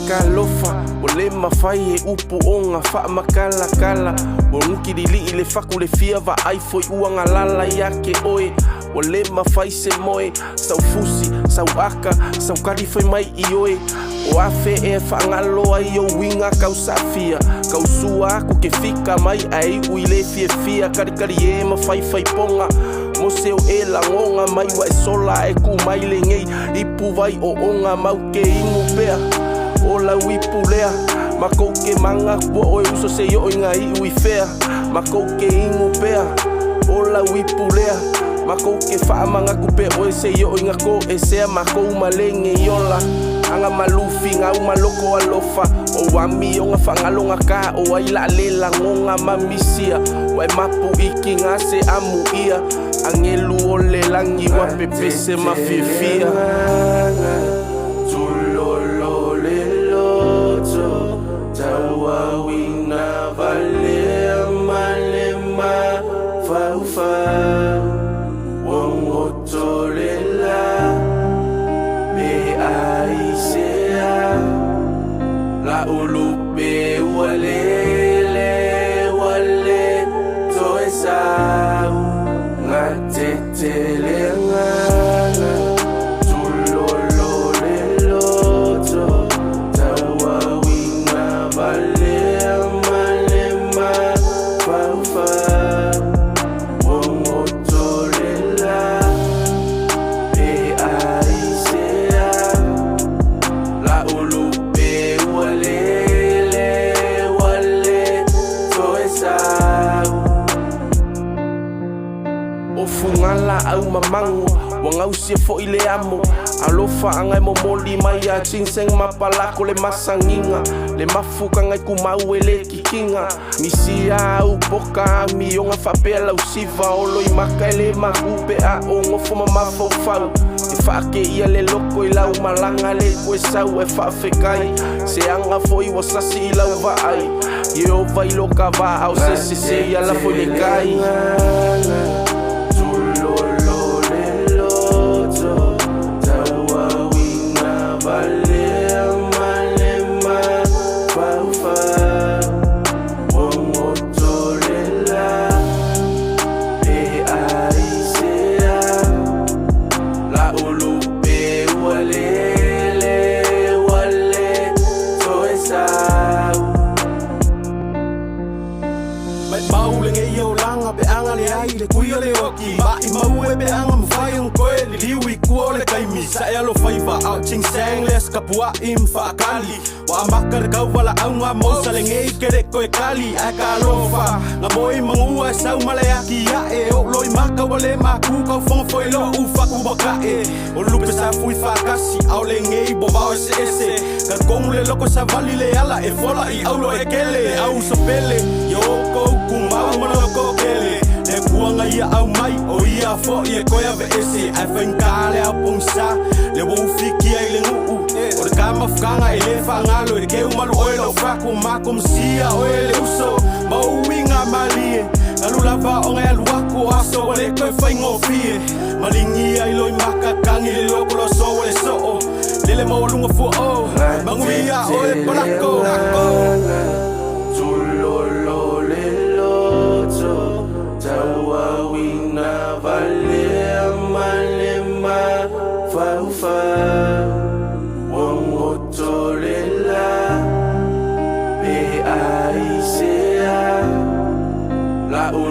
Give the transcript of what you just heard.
kalofa o le mawhai e upu o ngā wha makala kala o nki li le whaku le fia wa ai foi uanga lala i ake oe o le mawhai se moe sau fusi, sau aka, sau karifai mai i oe o afe e whaangalo ai o winga kau safia kau sua aku ke fika mai ai ui le fie fia karikari e mawhai whai ponga mo seo e langonga mai wa e sola e ku mai le ngei ipu vai o onga mau ke ingu pea o lau ipu lea makou ke manga kua o e uso se yo inga i ui fea makou ke ingu pea o lau ipu lea makou ke whaamanga kupe o e se yo inga ko e sea makou malenge iola anga malufi ngau maloko alofa o wami o nga whangalonga ka o ai la lela ngonga mamisia o e mapu iki ngā se amu ia angelu o le langi wa pepese mafifia tulolo le loto taua wina vale malema faufa wongoto le la Laʻu Lupe ua Lele wale toe sau ngā tetele ngana tulolo le loto taua winga vale malema faufa wongoto le la e aisea Laʻu Lupe Fungala au mamango wangau sia fo ile amo alofa angai momoli mai a chinseng mapalako le masanginga le mafuka ngai kumau ele kikinga misia au poka mi onga fapela usiva olo i maka ele makupe a ongo foma mafofau e whaake ia le loko i lau malanga le koe sau e whaafekai se anga fo i wasasi i lau vaai i o vai loka va au se ia la fo le kai le kuia le oki ma I mau e be anga mwhai un koe li liwi kua le kaimi sa e alo whaiva au ching sang le skapua im whaakali wa amaka le kau wala au ngā mausa le ngei kere koe kali a ka alofa ngā moi mangua e sau male aki a e o loi maka wale maku kau whonga foi lo u whaku waka e o lupe sa fui whaakasi au le ngei bo vau ese ese ka kongu le loko sa vali le ala e fola I aulo e kele au sa pele yo kou kumau mana ko kele le kuanga ia au mai o ia fo ia koia ve ese ai whaingale au pongsa le wufiki ai le nguu o le kama whakanga e le whangalo e le keu malu oe lau whaku mako msia oe le uso mau winga malie alu lava o ngai alu wako aso o le koe whaingo fie malingi ai loi maka kangi le loko lo so o le so o lele mo lunga fu o manguia oe palako tulolo le loto taua wina vale malema faufa wongoto le la pe aisea Laʻu